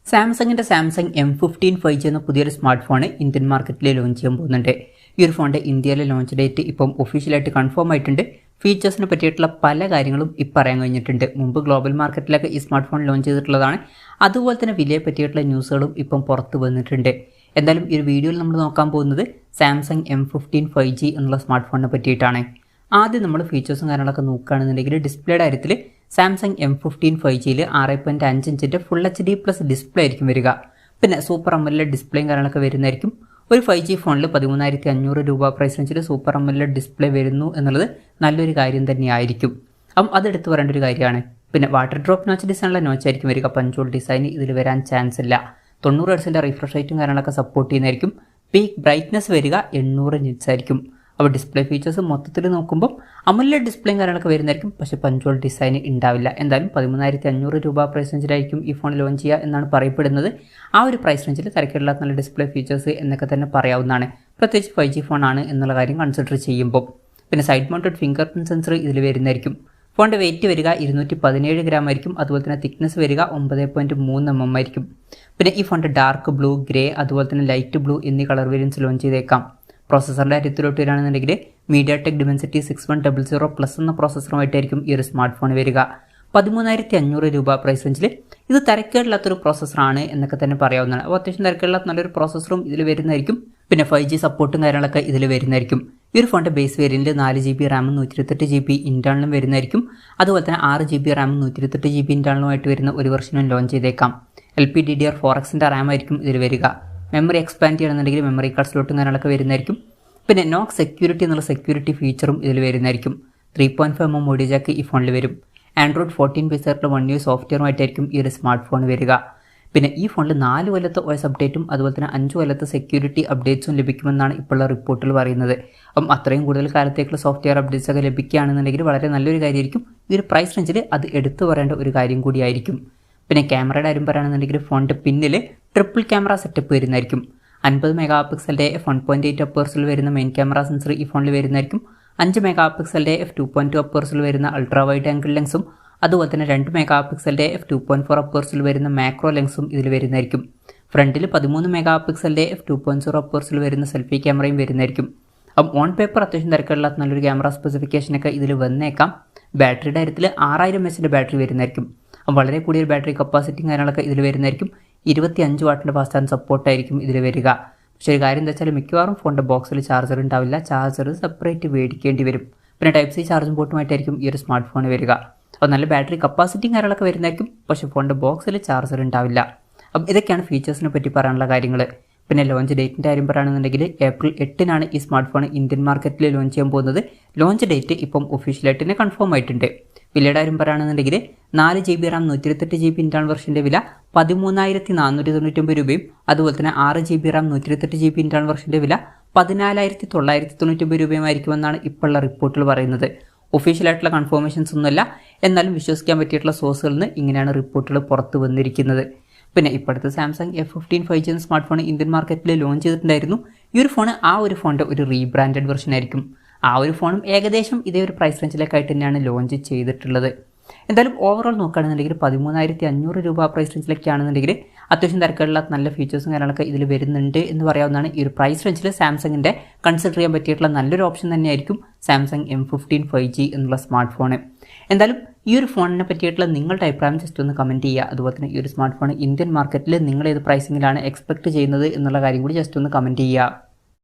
സാംസങ്ങിൻ്റെ Samsung M15 5G എന്ന പുതിയൊരു സ്മാർട്ട് ഫോൺ ഇന്ത്യൻ മാർക്കറ്റിൽ ലോഞ്ച് ചെയ്യാൻ പോകുന്നുണ്ട്. ഈ ഒരു ഫോണിൻ്റെ ഇന്ത്യയിലെ ലോഞ്ച് ഡേറ്റ് ഇപ്പം ഒഫീഷ്യലായിട്ട് കൺഫേം ആയിട്ടുണ്ട്. ഫീച്ചേഴ്സിനെ പറ്റിയിട്ടുള്ള പല കാര്യങ്ങളും ഇപ്പം അറിയാൻ കഴിഞ്ഞിട്ടുണ്ട്. മുമ്പ് ഗ്ലോബൽ മാർക്കറ്റിലൊക്കെ ഈ സ്മാർട്ട് ഫോൺ ലോഞ്ച് ചെയ്തിട്ടുള്ളതാണ്. അതുപോലെ തന്നെ വിലയെ പറ്റിയിട്ടുള്ള ന്യൂസുകളും ഇപ്പം പുറത്ത് വന്നിട്ടുണ്ട്. എന്തായാലും ഈ ഒരു വീഡിയോയിൽ നമ്മൾ നോക്കാൻ പോകുന്നത് സാംസങ് M15 5G എന്നുള്ള സ്മാർട്ട് ഫോണിനെ പറ്റിയിട്ടാണ്. ആദ്യം നമ്മൾ ഫീച്ചേഴ്സും കാര്യങ്ങളൊക്കെ നോക്കുകയാണെന്നുണ്ടെങ്കിൽ ഡിസ്പ്ലേയുടെ കാര്യത്തിൽ സാംസങ് M15 5Gയിൽ 6.5 ഇഞ്ചിൻ്റെ ഫുൾ HD പ്ലസ് ഡിസ്പ്ലേ ആയിരിക്കും വരിക. പിന്നെ സൂപ്പർ AMOLED ഡിസ്പ്ലേയും കാര്യങ്ങളൊക്കെ വരുന്നതായിരിക്കും. ഒരു 5G ഫോണിൽ 13,500 രൂപ പ്രൈസ് റേഞ്ചിൽ സൂപ്പർ AMOLED ഡിസ്പ്ലേ വരുന്നു എന്നുള്ളത് നല്ലൊരു കാര്യം തന്നെയായിരിക്കും. അപ്പം അതെടുത്ത് പറയേണ്ട ഒരു കാര്യമാണ്. പിന്നെ വാട്ടർ ഡ്രോപ്പ് നോച്ച് ഡിസൈനുള്ള നോച്ചായിരിക്കും വരിക. പഞ്ചോൾ ഡിസൈൻ ഇതിൽ വരാൻ ചാൻസ് ഇല്ല. 90% റിഫ്രഷ് റേറ്റും കാര്യങ്ങളൊക്കെ സപ്പോർട്ട് ചെയ്യുന്നതായിരിക്കും. പീക്ക് ബ്രൈറ്റ്നസ് വരിക 800 നിറ്റ്സ് ആയിരിക്കും. അപ്പോൾ ഡിസ്പ്ലേ ഫീച്ചേഴ്സ് മൊത്തത്തിൽ നോക്കുമ്പോൾ AMOLED ഡിസ്പ്ലേയും കാര്യങ്ങളൊക്കെ വരുന്നതായിരിക്കും. പക്ഷേ പഞ്ചോൾ ഡിസൈൻ ഉണ്ടാവില്ല. എന്തായാലും 13,500 രൂപ പ്രൈസ് റേഞ്ചിലായിരിക്കും ഈ ഫോൺ ലോഞ്ച് ചെയ്യുക എന്നാണ് പറയപ്പെടുന്നത്. ആ ഒരു പ്രൈസ് റേഞ്ചിൽ തിരക്കില്ലാത്ത നല്ല ഡിസ്പ്ലേ ഫീച്ചേഴ്സ് എന്നൊക്കെ തന്നെ പറയാവുന്നതാണ്. പ്രത്യേകിച്ച് 5G ഫോണാണ് എന്നുള്ള കാര്യം കൺസിഡർ ചെയ്യുമ്പോൾ. പിന്നെ side mounted finger print sensor ഇതിൽ വരുന്നതായിരിക്കും. ഫോണിൻ്റെ വെയിറ്റ് വരിക 217 ഗ്രാം ആയിരിക്കും. അതുപോലെ തന്നെ തിക്നെസ് വരിക 9.3 mm ആയിരിക്കും. പിന്നെ ഈ ഫോണിൻ്റെ ഡാർക്ക് ബ്ലൂ, ഗ്രേ, അതുപോലെ തന്നെ ലൈറ്റ് ബ്ലൂ എന്നീ കളർ വേരിയൻസ് ലോഞ്ച് ചെയ്തേക്കാം. പ്രോസസ്സറിൻ്റെ കാര്യത്തിലോട്ട് വരികയാണെന്നുണ്ടെങ്കിൽ MediaTek Dimensity 6100+ എന്ന പ്രോസസ്സറുമായിട്ടായിരിക്കും ഈ ഒരു സ്മാർട്ട് ഫോൺ വരിക. 13,500 രൂപ പ്രൈസ് റേഞ്ചിൽ ഇത് തിരക്കേടില്ലാത്തൊരു പ്രോസസ്സറാണ് എന്നൊക്കെ തന്നെ പറയാവുന്നതാണ്. അപ്പോൾ അത്യാവശ്യം തിരക്കേടില്ലാത്ത നല്ലൊരു പ്രോസസ്സറും ഇതിൽ വരുന്നതായിരിക്കും. പിന്നെ 5G സപ്പോർട്ടും കാര്യങ്ങളൊക്കെ ഇതിൽ വരുന്നതായിരിക്കും. ഈ ഒരു ഫോണിൻ്റെ ബേസ് വേരിയൻറ്റ് 4GB റാമും 128GB ഇൻറ്റേർണലും വരുന്നതായിരിക്കും. അതുപോലെ തന്നെ 6GB റാമും 128GB ഇൻറ്റേർണലുമായിട്ട് വരുന്ന ഒരു വെർഷനും ലോഞ്ച് ചെയ്തേക്കാം. LPDDR4Xൻ്റെ റാം ആയിരിക്കും ഇതിൽ വരിക. മെമ്മറി എക്സ്പാൻഡ് ചെയ്യണമെന്നുണ്ടെങ്കിൽ മെമ്മറി കാർഡ് സ്ലോട്ടും കാര്യങ്ങളൊക്കെ വരുന്നതായിരിക്കും. പിന്നെ നോക്ക് സെക്യൂരിറ്റി എന്നുള്ള സെക്യൂരിറ്റി ഫീച്ചറും ഇതിൽ വരുന്നതായിരിക്കും. 3.5 mm ഓഡിയോ ജാക്ക് ഈ ഫോണിൽ വരും. Android 14 ബേസായിട്ടുള്ള 1 UI സോഫ്റ്റ്വെയറുമായിട്ടായിരിക്കും ഈ ഒരു സ്മാർട്ട് ഫോൺ വരിക. പിന്നെ ഈ ഫോണിൽ 4 കൊല്ലത്തെ OS അപ്ഡേറ്റും അതുപോലെ തന്നെ 5 കൊല്ലത്തെ സെക്യൂരിറ്റി അപ്ഡേറ്റ്സും ലഭിക്കുമെന്നാണ് ഇപ്പോഴുള്ള റിപ്പോർട്ടുകൾ പറയുന്നത്. അപ്പം അത്രയും കൂടുതൽ കാലത്തേക്കുള്ള സോഫ്റ്റ്വെയർ അപ്ഡേറ്റ്സ് ഒക്കെ ലഭിക്കുകയാണെന്നുണ്ടെങ്കിൽ വളരെ നല്ലൊരു കാര്യമായിരിക്കും. ഈ ഒരു പ്രൈസ് റേഞ്ചിൽ അത് എടുത്തു പറയേണ്ട ഒരു കാര്യം കൂടിയായിരിക്കും. പിന്നെ ക്യാമറയുടെ കാര്യം പറയുകയാണെന്നുണ്ടെങ്കിൽ ഫോണിൻ്റെ പിന്നിൽ ട്രിപ്പിൾ ക്യാമറ സെറ്റപ്പ് വരുന്നതായിരിക്കും. 50 മെഗാപിക്സലിൻ്റെ f1.8 അപ്പേഴ്സിൽ വരുന്ന മെയിൻ ക്യാമറ സെൻസർ ഈ ഫോണിൽ വരുന്നതായിരിക്കും. 5 മെഗാപിക്സലിൻ്റെ f2.2 അപ്പേഴ്സിൽ വരുന്ന അൾട്രാ വൈഡ് ആംഗിൾ ലെൻസും അതുപോലെ തന്നെ 2 മെഗാപിക്സലിൻ്റെ f2.4 അപ്പേഴ്സിൽ വരുന്ന മാക്രോ ലെൻസും ഇതിൽ വരുന്നതായിരിക്കും. ഫ്രണ്ടിൽ 13 മെഗാപിക്സലിൻ്റെ f2.0 അപ്പേഴ്സിൽ വരുന്ന സെൽഫി ക്യാമറയും വരുന്നതായിരിക്കും. അപ്പം ഓൺ പേപ്പർ അത്യാവശ്യം തിരക്കുകളില്ലാത്ത നല്ലൊരു ക്യാമറ സ്പെസിഫിക്കേഷനൊക്കെ ഇതിൽ വന്നേക്കാം. ബാറ്ററിയുടെ കാര്യത്തിൽ 6000 mAh ബാറ്ററി വരുന്നതായിരിക്കും. അപ്പം വളരെ കൂടിയൊരു ബാറ്ററി കപ്പാസിറ്റിയും കാര്യങ്ങളൊക്കെ ഇതിൽ വരുന്നതായിരിക്കും. 25 വാട്ടിൻ്റെ ഫാസ്റ്റ് ചാർജ് സപ്പോർട്ടായിരിക്കും ഇതിൽ വരിക. പക്ഷേ ഒരു കാര്യം എന്താ വെച്ചാൽ മിക്കവാറും ഫോണിൻ്റെ ബോക്സിൽ ചാർജർ ഉണ്ടാവില്ല. ചാർജർ സെപ്പറേറ്റ് മേടിക്കേണ്ടി വരും. പിന്നെ Type-C ചാർജിംഗ് പോർട്ടുമായിട്ടായിരിക്കും ഈ ഒരു സ്മാർട്ട് ഫോൺ വരിക. അപ്പോൾ നല്ല ബാറ്ററി കപ്പാസിറ്റിയും കാര്യങ്ങളൊക്കെ വരുന്നതായിരിക്കും. പക്ഷേ ഫോണിൻ്റെ ബോക്സിൽ ചാർജർ ഉണ്ടാവില്ല. അപ്പം ഇതൊക്കെയാണ് ഫീച്ചേഴ്സിനെ പറ്റി പറയാനുള്ള കാര്യങ്ങൾ. പിന്നെ ലോഞ്ച് ഡേറ്റിൻ്റെ കാര്യം പറയുകയാണെന്നുണ്ടെങ്കിൽ April 8-നാണ് ഈ സ്മാർട്ട് ഫോൺ ഇന്ത്യൻ മാർക്കറ്റിൽ ലോഞ്ച് ചെയ്യാൻ പോകുന്നത്. ലോഞ്ച് ഡേറ്റ് ഇപ്പം ഒഫീഷ്യലായിട്ട് തന്നെ കൺഫേം ആയിട്ടുണ്ട്. വിലയുടെ കാര്യം പറയുകയാണെന്നുണ്ടെങ്കിൽ 4GB റാം 128GB ഇൻറ്റേർണൽ വെർഷൻ്റെ വില 13,499 രൂപയും അതുപോലെ തന്നെ 6GB റാം 128GB ഇൻറ്റേർണൽ വെർഷൻ്റെ വില 14,999 രൂപയുമായിരിക്കുമെന്നാണ് ഇപ്പോഴുള്ള റിപ്പോർട്ടുകൾ പറയുന്നത്. ഒഫീഷ്യലായിട്ടുള്ള കൺഫർമേഷൻസ് ഒന്നുമല്ല, എന്നാലും വിശ്വസിക്കാൻ പറ്റിയിട്ടുള്ള സോഴ്സുകളിൽ നിന്ന് ഇങ്ങനെയാണ് റിപ്പോർട്ടുകൾ പുറത്ത് വന്നിരിക്കുന്നത്. പിന്നെ ഇപ്പോഴത്തെ സാംസങ് M15 5G എന്ന സ്മാർട്ട് ഫോൺ ഇന്ത്യൻ മാർക്കറ്റിൽ ലോഞ്ച് ചെയ്തിട്ടുണ്ടായിരുന്നു. ഈ ഒരു ഫോൺ ആ ഒരു ഫോണിൻ്റെ ഒരു റീബ്രാൻഡഡ് വെർഷൻ ആയിരിക്കും. ആ ഒരു ഫോണും ഏകദേശം ഇതേ ഒരു പ്രൈസ് റേഞ്ചിലേക്കായിട്ട് തന്നെയാണ് ലോഞ്ച് ചെയ്തിട്ടുള്ളത്. എന്തായാലും ഓവറോൾ നോക്കുകയാണെന്നുണ്ടെങ്കിൽ 13,500 രൂപ പ്രൈസ് റേഞ്ചിലേക്കാണെന്നുണ്ടെങ്കിൽ അത്യാവശ്യം തിരക്കുള്ള നല്ല ഫീച്ചേഴ്സും കാര്യങ്ങളൊക്കെ ഇതിൽ വരുന്നുണ്ട് എന്ന് പറയാവുന്നതാണ്. ഈ ഒരു പ്രൈസ് റേഞ്ചിൽ സാംസങ്ങിൻ്റെ കൺസിഡർ ചെയ്യാൻ പറ്റിയിട്ടുള്ള നല്ലൊരു ഓപ്ഷൻ തന്നെയായിരിക്കും സാംസങ് M15 5G എന്നുള്ള സ്മാർട്ട് ഫോൺ. എന്തായാലും ഈ ഒരു ഫോണിനെ പറ്റിയിട്ടുള്ള നിങ്ങളുടെ അഭിപ്രായം ജസ്റ്റ് ഒന്ന് കമൻറ്റ് ചെയ്യുക. അതുപോലെ തന്നെ ഈ ഒരു സ്മാർട്ട് ഫോൺ ഇന്ത്യൻ മാർക്കറ്റിൽ നിങ്ങൾ ഏത് പ്രൈസിങ്ങിലാണ് എക്സ്പെക്ട് ചെയ്യുന്നത് എന്നുള്ള കാര്യം കൂടി ജസ്റ്റ് ഒന്ന് കമൻറ്റ് ചെയ്യുക.